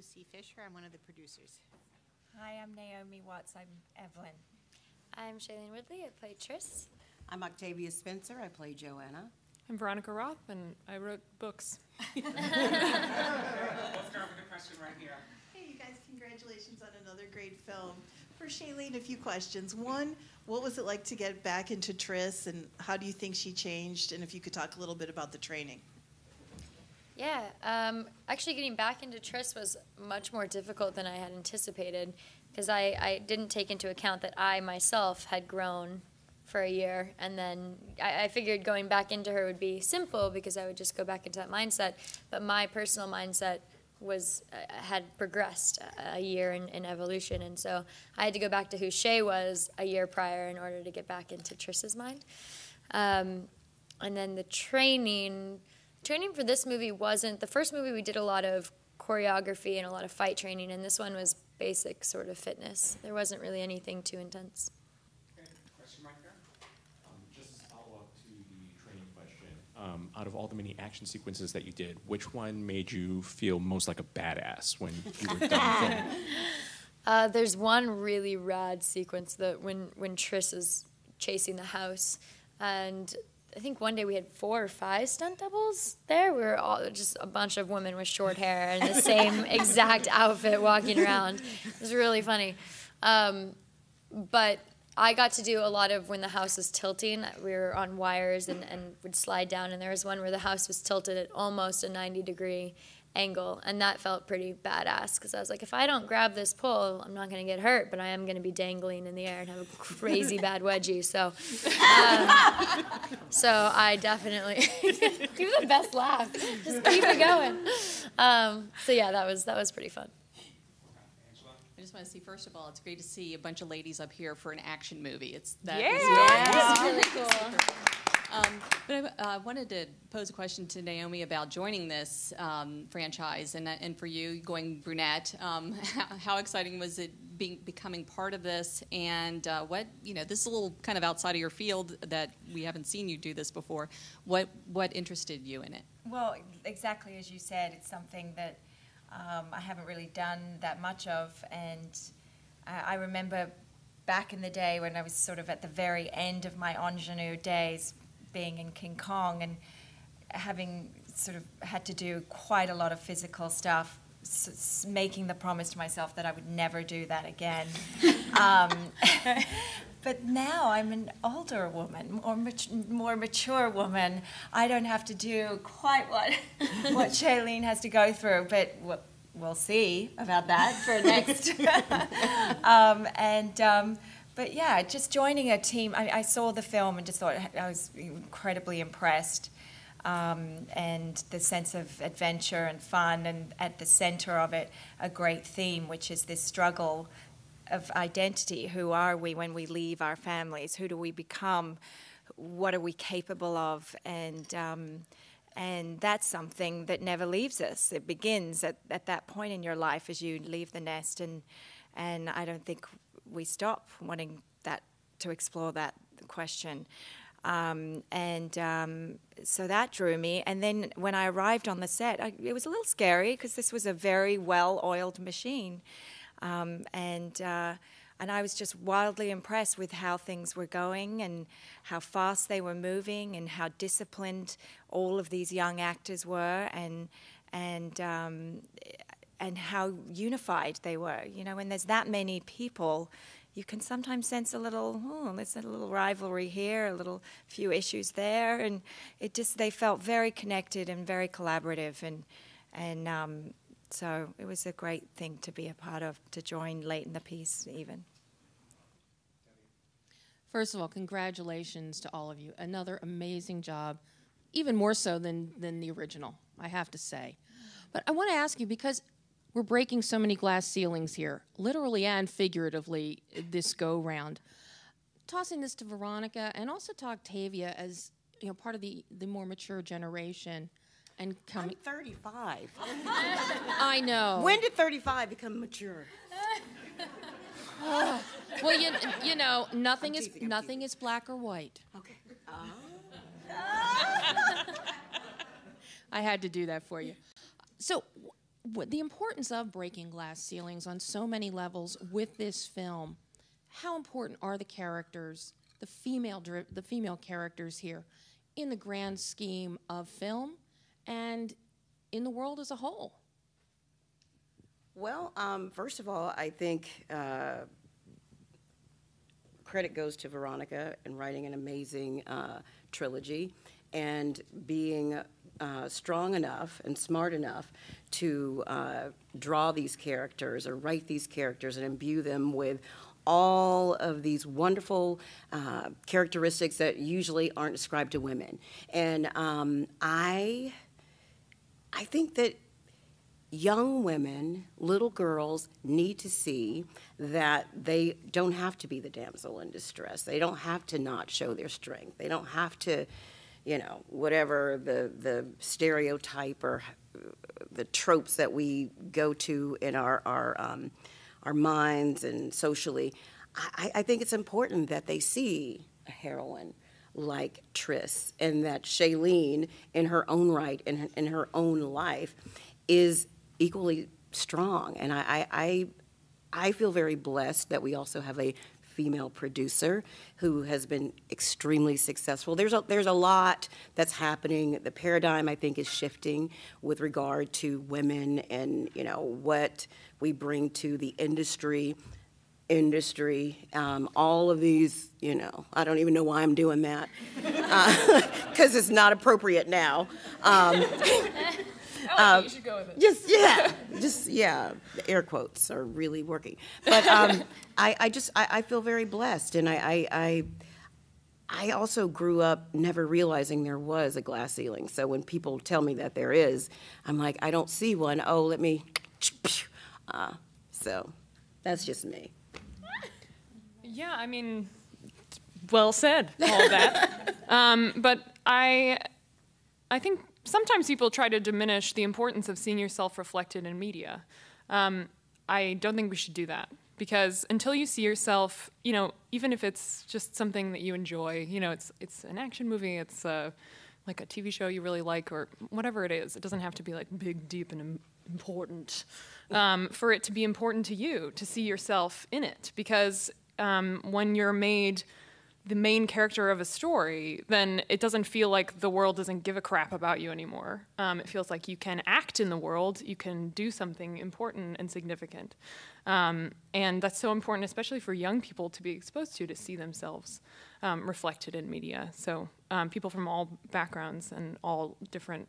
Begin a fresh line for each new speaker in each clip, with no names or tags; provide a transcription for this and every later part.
Lucy Fisher. I'm one of the producers.
Hi, I'm Naomi Watts. I'm Evelyn.
I'm Shailene Woodley. I play Triss.
I'm Octavia Spencer. I play Joanna.
I'm Veronica Roth, and I wrote books.
Let's start with a question right here.
Hey, you guys, congratulations on another great film. For Shailene, a few questions. One, what was it like to get back into Triss, and how do you think she changed? And if you could talk a little bit about the training.
Yeah, actually getting back into Triss was much more difficult than I had anticipated, because I didn't take into account that I myself had grown for a year, and then I figured going back into her would be simple because I would just go back into that mindset, but my personal mindset had progressed a year in evolution, and so I had to go back to who Shay was a year prior in order to get back into Triss's mind. And then the training for this movie wasn't, the first movie we did a lot of choreography and a lot of fight training, and this one was basic sort of fitness. There wasn't really anything too intense.
Just as a follow-up to the training question, out of all the many action sequences that you did, which one made you feel most like a badass when you were done filming?
There's one really rad sequence that when Triss is chasing the house, and I think one day we had 4 or 5 stunt doubles there. We were all just a bunch of women with short hair and the same exact outfit walking around. It was really funny. But I got to do a lot of when the house was tilting. We were on wires and would slide down, and there was one where the house was tilted at almost a 90-degree angle, and that felt pretty badass because I was like, if I don't grab this pole, I'm not going to get hurt, but I am going to be dangling in the air and have a crazy bad wedgie. So, so I definitely do the best laugh. Just keep it going. So yeah, that was pretty fun.
I just want to see, first of all, it's great to see a bunch of ladies up here for an action movie. It's
really cool.
But I wanted to pose a question to Naomi about joining this franchise, and for you, going brunette, how exciting was it becoming part of this, and what, this is a little kind of outside of your field that we haven't seen you do this before. What interested you in it?
Well, exactly as you said, it's something that I haven't really done that much of, and I remember back in the day when I was sort of at the very end of my ingenue days, being in King Kong and having sort of had to do quite a lot of physical stuff, making the promise to myself that I would never do that again. But now I'm an older woman, more mature woman. I don't have to do quite what Shailene has to go through, but we'll see about that for next. But yeah, just joining a team, I saw the film and just thought I was incredibly impressed. And the sense of adventure and fun, and at the center of it, a great theme, which is this struggle of identity. Who are we when we leave our families? Who do we become? What are we capable of? And that's something that never leaves us. It begins at that point in your life as you leave the nest, and I don't think we stop wanting to explore that question. So that drew me. And then when I arrived on the set, it was a little scary because this was a very well-oiled machine. And I was just wildly impressed with how things were going and how fast they were moving and how disciplined all of these young actors were, and how unified they were. When there's that many people, you can sometimes sense a little, there's a little rivalry here, a few issues there, and they felt very connected and very collaborative, and so it was a great thing to be a part of, to join late in the piece even.
First of all, congratulations to all of you. Another amazing job, even more so than the original, I have to say. But I want to ask you, because we're breaking so many glass ceilings here, literally and figuratively, this go-round. Tossing this to Veronica and also to Octavia as part of the more mature generation. And
I'm 35.
I know.
When did 35 become mature?
Well, nothing is black or white.
Okay.
I had to do that for you. So, the importance of breaking glass ceilings on so many levels with this film. How important are the characters, the female characters here, in the grand scheme of film and in the world as a whole?
Well, first of all, I think credit goes to Veronica in writing an amazing trilogy and being strong enough and smart enough to draw these characters or write these characters and imbue them with all of these wonderful characteristics that usually aren't ascribed to women. And I think that young women, little girls, need to see that they don't have to be the damsel in distress. They don't have to not show their strength. They don't have to, you know, whatever the stereotype or the tropes that we go to in our minds and socially. I think it's important that they see a heroine like Triss, and that Shailene, in her own right, in her own life, is equally strong. And I feel very blessed that we also have a female producer who has been extremely successful. There's a lot that's happening. The paradigm, I think, is shifting with regard to women and, you know, what we bring to the industry. All of these, you know, I don't even know why I'm doing that, because it's not appropriate now.
You should go with it.
Just the air quotes are really working. But I feel very blessed, and I also grew up never realizing there was a glass ceiling. So when people tell me that there is, I'm like, I don't see one. Oh, let me. So that's just me.
Yeah, I mean, well said, all of that. But I think sometimes people try to diminish the importance of seeing yourself reflected in media. I don't think we should do that, because until you see yourself, you know, even if it's just something that you enjoy, you know, it's an action movie, it's like a TV show you really like, or whatever it is. It doesn't have to be like big, deep, and important. For it to be important to you, to see yourself in it, because when you're made the main character of a story, then it doesn't feel like the world doesn't give a crap about you anymore. It feels like you can act in the world, you can do something important and significant. And that's so important, especially for young people to be exposed to see themselves reflected in media. So people from all backgrounds and all different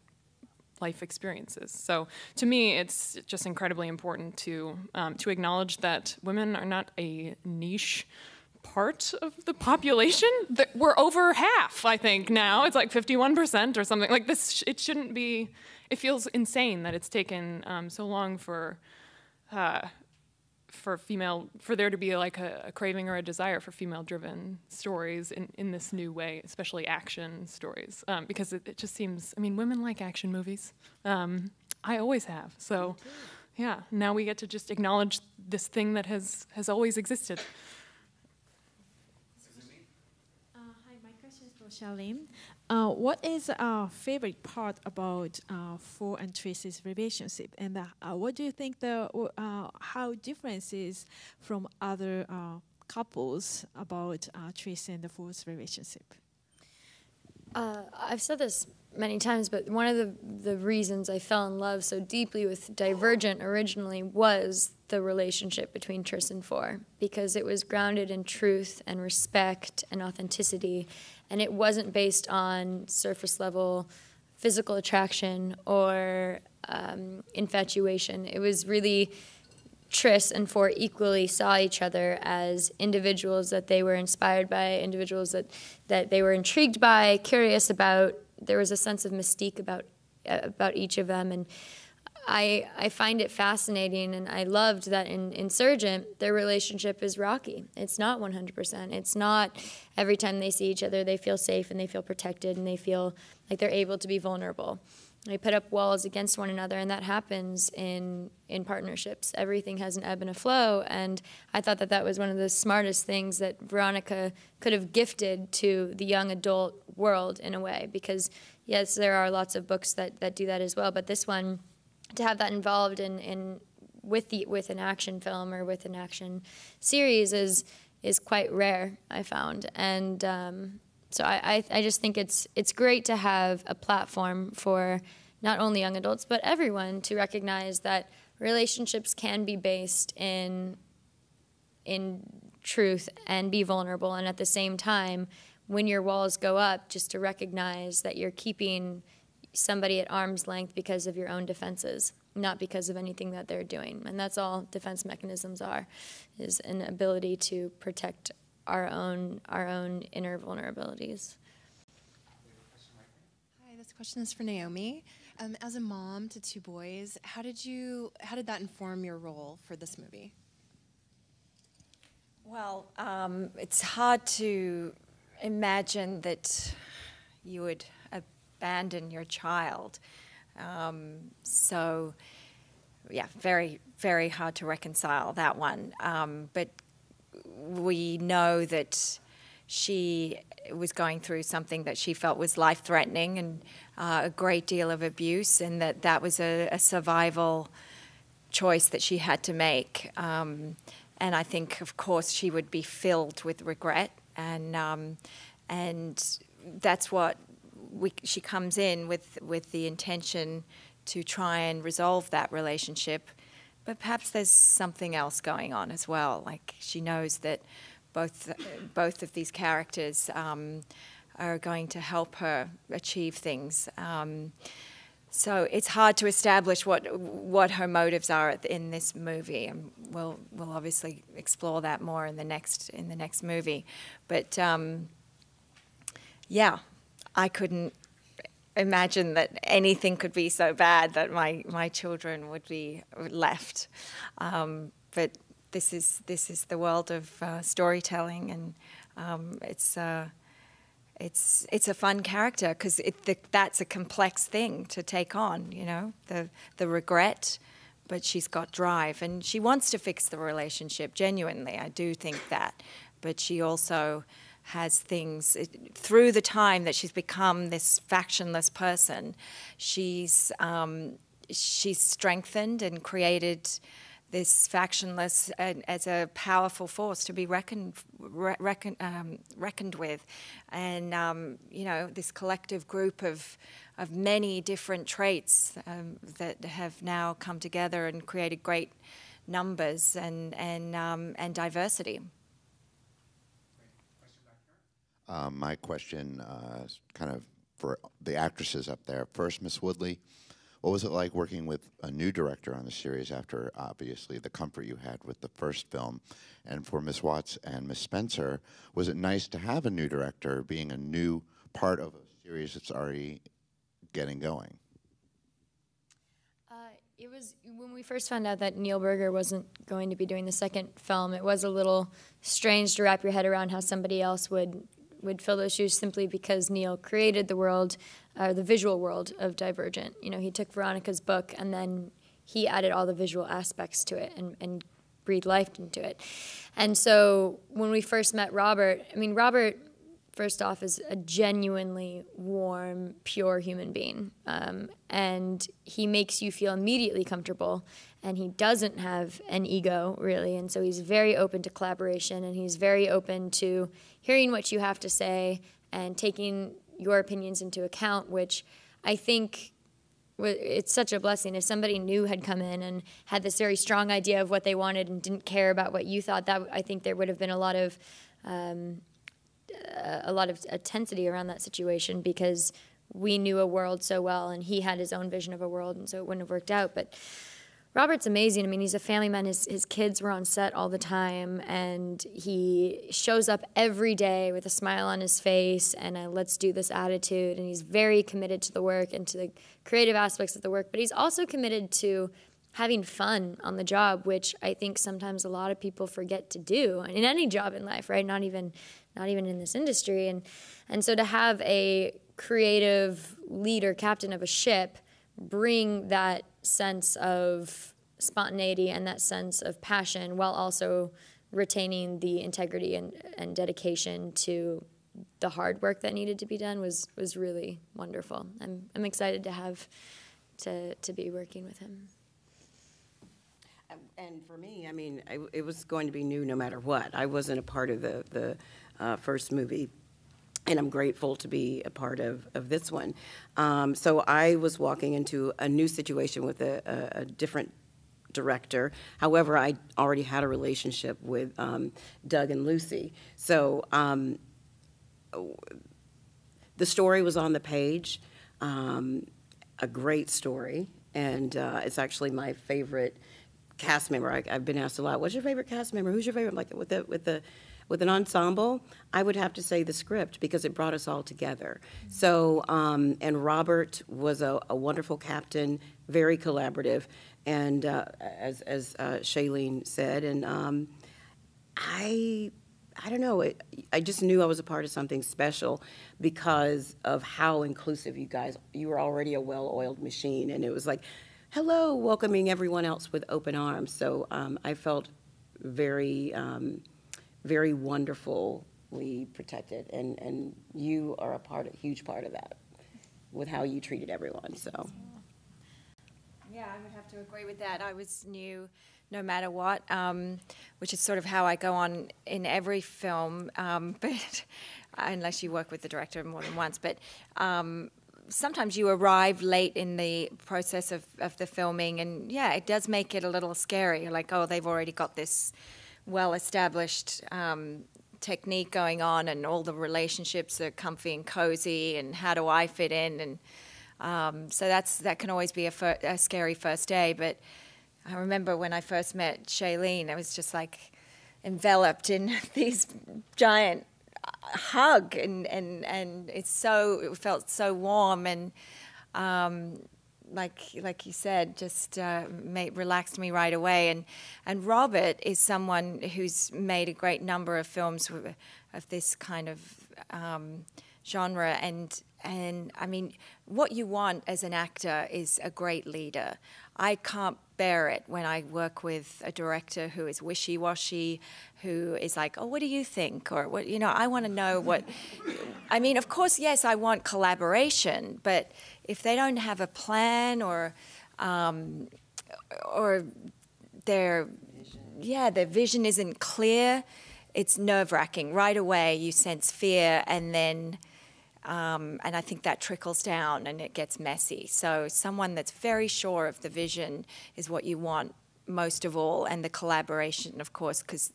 life experiences. So to me, it's just incredibly important to acknowledge that women are not a niche part of the population. We're over half, I think, now. It's like 51% or something like this. It shouldn't be. It feels insane that it's taken so long for there to be like a craving or a desire for female-driven stories in this new way, especially action stories, because it just seems. I mean, women like action movies. I always have. So, yeah. Now we get to just acknowledge this thing that has always existed.
Shailene, what is our favorite part about Ford and Triss's relationship, and what do you think how different is from other couples about Triss and Ford's relationship?
I've said this many times, but one of the reasons I fell in love so deeply with Divergent originally was the relationship between Triss and Ford, because it was grounded in truth and respect and authenticity, and it wasn't based on surface level physical attraction or infatuation. It was really Triss and Ford equally saw each other as individuals that they were inspired by, individuals that they were intrigued by, curious about. There was a sense of mystique about each of them, and I find it fascinating, and I loved that in Insurgent, their relationship is rocky. It's not 100%. It's not every time they see each other they feel safe and they feel protected and they feel like they're able to be vulnerable. They put up walls against one another, and that happens in partnerships. Everything has an ebb and a flow, and I thought that was one of the smartest things that Veronica could have gifted to the young adult world in a way, because, yes, there are lots of books that do that as well, but this one to have that involved in with an action film or with an action series is quite rare, I found. And so I just think it's great to have a platform for not only young adults but everyone to recognize that relationships can be based in truth and be vulnerable, and at the same time, when your walls go up, just to recognize that you're keeping somebody at arm's length because of your own defenses, not because of anything that they're doing. And that's all defense mechanisms are, is an ability to protect our own inner vulnerabilities.
Hi, this question is for Naomi. As a mom to 2 boys, how did that inform your role for this movie?
Well, it's hard to imagine that you would abandon your child. So, yeah, very, very hard to reconcile that one. But we know that she was going through something that she felt was life-threatening and a great deal of abuse, and that was a survival choice that she had to make. And I think, of course, she would be filled with regret, and that's what she comes in with the intention to try and resolve that relationship. But perhaps there's something else going on as well. Like, she knows that both of these characters are going to help her achieve things. So it's hard to establish what her motives are in this movie, and we'll obviously explore that more in the next movie. But yeah, I couldn't imagine that anything could be so bad that my children would be left. But this is the world of storytelling, and it's a fun character because that's a complex thing to take on, you know, the regret, but she's got drive and she wants to fix the relationship genuinely. I do think that, but she also has things through the time that she's become this factionless person. She's strengthened and created this factionless as a powerful force to be reckoned with, and you know, this collective group of many different traits that have now come together and created great numbers and diversity.
My question is kind of for the actresses up there. First, Miss Woodley, what was it like working with a new director on the series after, obviously, the comfort you had with the first film? And for Miss Watts and Miss Spencer, was it nice to have a new director being a new part of a series that's already getting going?
It was, when we first found out that Neil Berger wasn't going to be doing the second film, it was a little strange to wrap your head around how somebody else would fill those shoes, simply because Neil created the world, the visual world of Divergent. You know, he took Veronica's book and then he added all the visual aspects to it and breathed life into it. And so when we first met Robert, I mean, Robert, first off, is a genuinely warm, pure human being. And he makes you feel immediately comfortable, and he doesn't have an ego, really. And so he's very open to collaboration, and he's very open to hearing what you have to say and taking your opinions into account, which I think it's such a blessing. If somebody new had come in and had this very strong idea of what they wanted and didn't care about what you thought, that I think there would have been a lot of intensity around that situation, because we knew a world so well and he had his own vision of a world, and so it wouldn't have worked out. But Robert's amazing. I mean, he's a family man. His kids were on set all the time, and he shows up every day with a smile on his face and a let's do this attitude, and he's very committed to the work and to the creative aspects of the work, but he's also committed to having fun on the job, which I think sometimes a lot of people forget to do in any job in life, right? Not even in this industry. And so to have a creative leader, captain of a ship, bring that sense of spontaneity and that sense of passion while also retaining the integrity and dedication to the hard work that needed to be done was really wonderful. I'm excited to have to be working with him.
And for me, I mean, it was going to be new no matter what. I wasn't a part of the first movie, and I'm grateful to be a part of this one. So I was walking into a new situation with a different director. However, I already had a relationship with Doug and Lucy. So the story was on the page, a great story, and it's actually my favorite cast member. I've been asked a lot, what's your favorite cast member? Who's your favorite? Like with an ensemble, I would have to say the script because it brought us all together. So, and Robert was a wonderful captain, very collaborative, and as Shailene said, and I don't know, I just knew I was a part of something special because of how inclusive you were already a well-oiled machine, and it was like, hello, welcoming everyone else with open arms. So I felt very, very wonderfully protected, and you are a huge part of that with how you treated everyone. So.
Yeah, I would have to agree with that. I was new no matter what, which is sort of how I go on in every film, but unless you work with the director more than once. But sometimes you arrive late in the process of the filming, and yeah, it does make it a little scary. You're like, oh, they've already got this well-established technique going on, and all the relationships are comfy and cozy, and how do I fit in? And so that can always be a scary first day. But I remember when I first met Shailene, I was just like enveloped in these giant hug, and it felt so warm, and like you said, just relaxed me right away. And Robert is someone who's made a great number of films of this kind of genre, and I mean, what you want as an actor is a great leader. I can't bear it when I work with a director who is wishy-washy, who is like, oh, what do you think? Or, what, I want to know what... I mean, of course, yes, I want collaboration, but if they don't have a plan or their vision isn't clear, it's nerve-wracking. Right away, you sense fear, and then... and I think that trickles down and it gets messy. So someone that's very sure of the vision is what you want most of all, and the collaboration, of course, because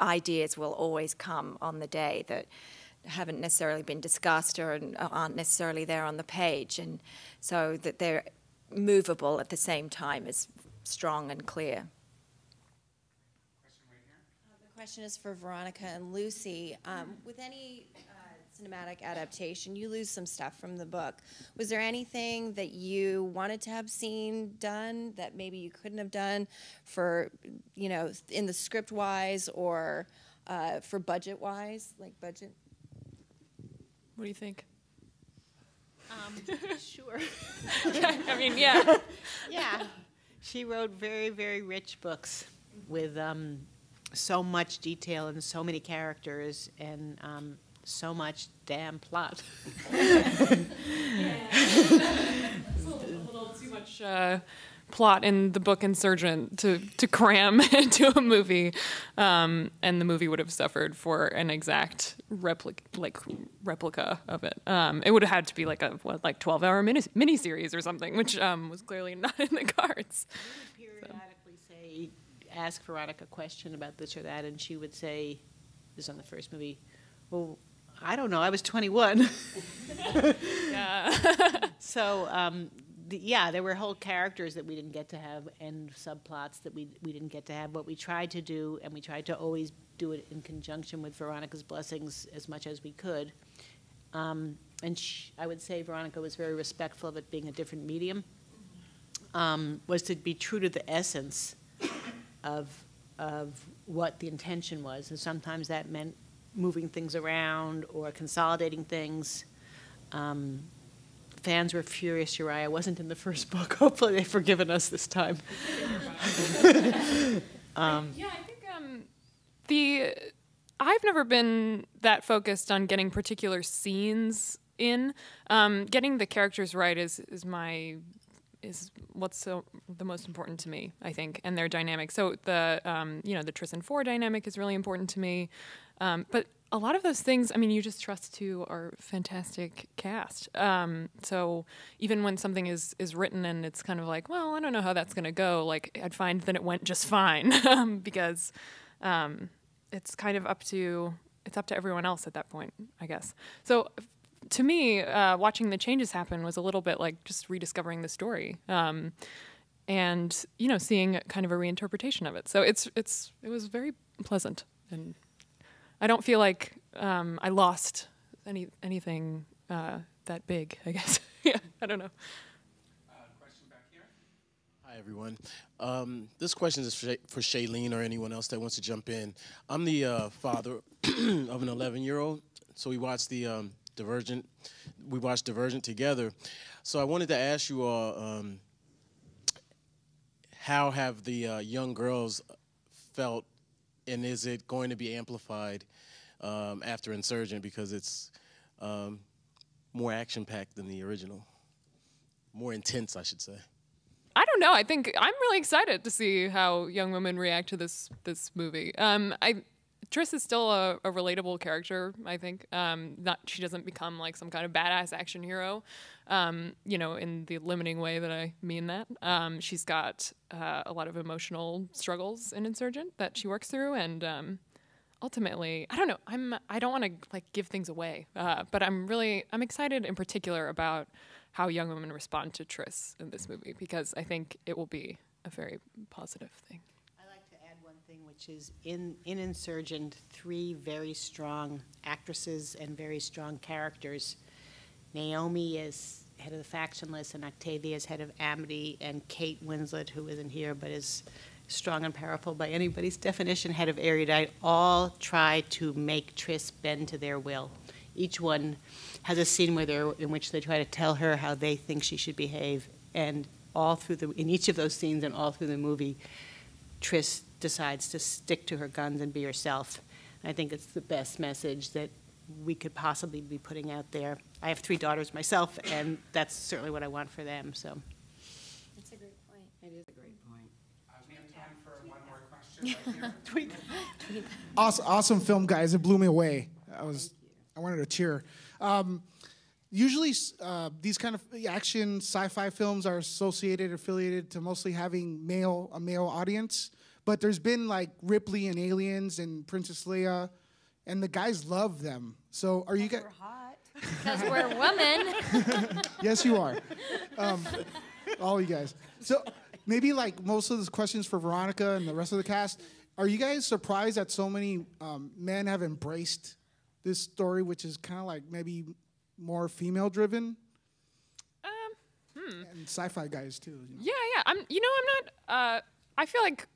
ideas will always come on the day that haven't necessarily been discussed or aren't necessarily there on the page, and so that they're movable at the same time as strong and clear.
The question is for Veronica and Lucy. With any cinematic adaptation, you lose some stuff from the book. Was there anything that you wanted to have seen done that maybe you couldn't have done for, in the script wise or for budget wise, like budget?
What do you think?
Sure.
I mean, yeah.
Yeah. She wrote very, very rich books with so much detail and so many characters and so much damn plot.
A little too much plot in the book Insurgent to cram into a movie, and the movie would have suffered for an exact replica of it. It would have had to be like a 12-hour miniseries or something, which was clearly not in the cards.
We would periodically ask Veronica a question about this or that, and she would say, this is on the first movie, well, I don't know, I was 21.
Yeah.
So, there were whole characters that we didn't get to have and subplots that we didn't get to have. What we tried to do, and we tried to always do it in conjunction with Veronica's blessings as much as we could. And I would say Veronica was very respectful of it being a different medium, was to be true to the essence of what the intention was. And sometimes that meant moving things around or consolidating things. Fans were furious Uriah wasn't in the first book. Hopefully they've forgiven us this time.
I think I've never been that focused on getting particular scenes in. Getting the characters right is my what's the most important to me, I think, and their dynamic. So the the Tris and Four dynamic is really important to me, but a lot of those things, I mean, you just trust to our fantastic cast. So even when something is written and it's kind of like, well, I don't know how that's going to go, like I'd find that it went just fine because it's kind of up to everyone else at that point, I guess. So to me, watching the changes happen was a little bit like just rediscovering the story, and seeing kind of a reinterpretation of it. So it was very pleasant, and I don't feel like I lost anything that big, I guess. Yeah, I don't know.
Question back here.
Hi, everyone. This question is for Shailene or anyone else that wants to jump in. I'm the father of an 11-year-old, so we watched the Divergent. We watched Divergent together. So I wanted to ask you all, how have the young girls felt, and is it going to be amplified after Insurgent, because it's more action-packed than the original, more intense, I should say?
I don't know. I think I'm really excited to see how young women react to this movie. Tris is still a relatable character, I think. She doesn't become like some kind of badass action hero, in the limiting way that I mean that. She's got a lot of emotional struggles in Insurgent that she works through, and ultimately, I don't know. I don't want to like give things away, but I'm excited in particular about how young women respond to Tris in this movie, because I think it will be a very positive thing.
Which is in Insurgent, 3 very strong actresses and very strong characters. Naomi is head of the faction list, and Octavia is head of Amity, and Kate Winslet, who isn't here but is strong and powerful by anybody's definition, head of Erudite, all try to make Tris bend to their will. Each one has a scene in which they try to tell her how they think she should behave, and in each of those scenes and all through the movie, Tris decides to stick to her guns and be herself. I think it's the best message that we could possibly be putting out there. I have 3 daughters myself, and that's certainly what I want for them. So
that's a great point.
It is a great point.
We have time for one more question right here.
Awesome film, guys. It blew me away. I wanted to cheer. Usually, these kind of action sci-fi films are affiliated to mostly having a male audience. But there's been like Ripley and Aliens and Princess Leia, and the guys love them. So are you guys?
We're hot. Because we're women.
Yes, you are. All you guys. So maybe like most of the questions for Veronica and the rest of the cast. Are you guys surprised that so many men have embraced this story, which is kind of like maybe more female-driven? And sci-fi guys too.
Yeah. I'm not. I feel like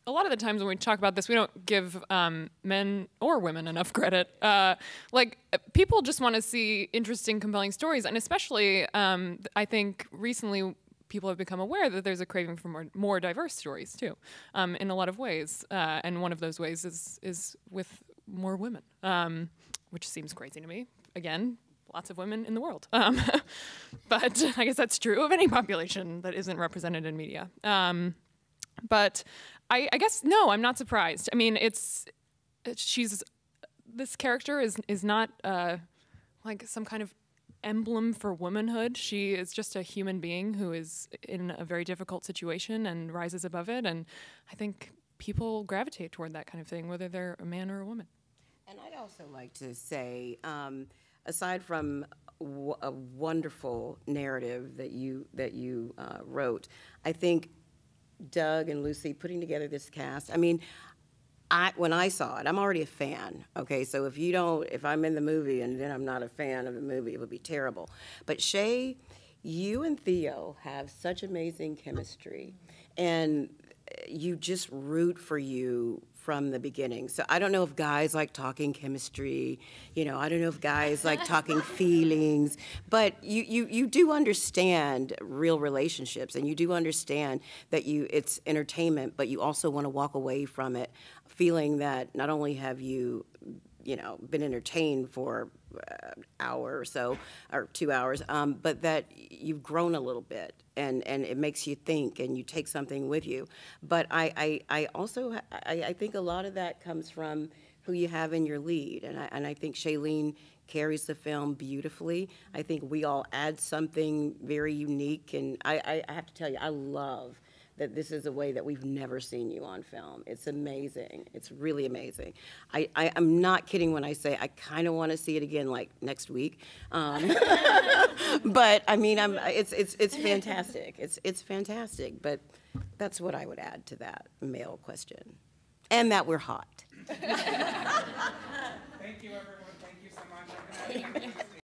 a lot of the times when we talk about this, we don't give men or women enough credit. People just want to see interesting, compelling stories, and especially, I think recently people have become aware that there's a craving for more diverse stories too, in a lot of ways. And one of those ways is with more women, which seems crazy to me. Again, lots of women in the world, but I guess that's true of any population that isn't represented in media. But I guess no, I'm not surprised. I mean, this character is not like some kind of emblem for womanhood. She is just a human being who is in a very difficult situation and rises above it. And I think people gravitate toward that kind of thing, whether they're a man or a woman.
And I'd also like to say, aside from a wonderful narrative that you wrote, I think Doug and Lucy putting together this cast, I mean, when I saw it, I'm already a fan, okay? So if I'm in the movie and then I'm not a fan of the movie, it would be terrible. But Shay, you and Theo have such amazing chemistry, and you just root for you from the beginning. So I don't know if guys like talking chemistry, I don't know if guys like talking feelings, but you do understand real relationships, and you do understand that it's entertainment, but you also want to walk away from it feeling that not only have you been entertained for an hour or so, or 2 hours, but that you've grown a little bit, and it makes you think, and you take something with you. But I also think a lot of that comes from who you have in your lead, and I think Shailene carries the film beautifully. I think we all add something very unique, and I have to tell you, I love that this is a way that we've never seen you on film. It's amazing. It's really amazing. I'm not kidding when I say I kind of want to see it again, like next week. But I mean, it's fantastic. It's fantastic. But that's what I would add to that male question, and that we're hot.
Thank you, everyone. Thank you so much.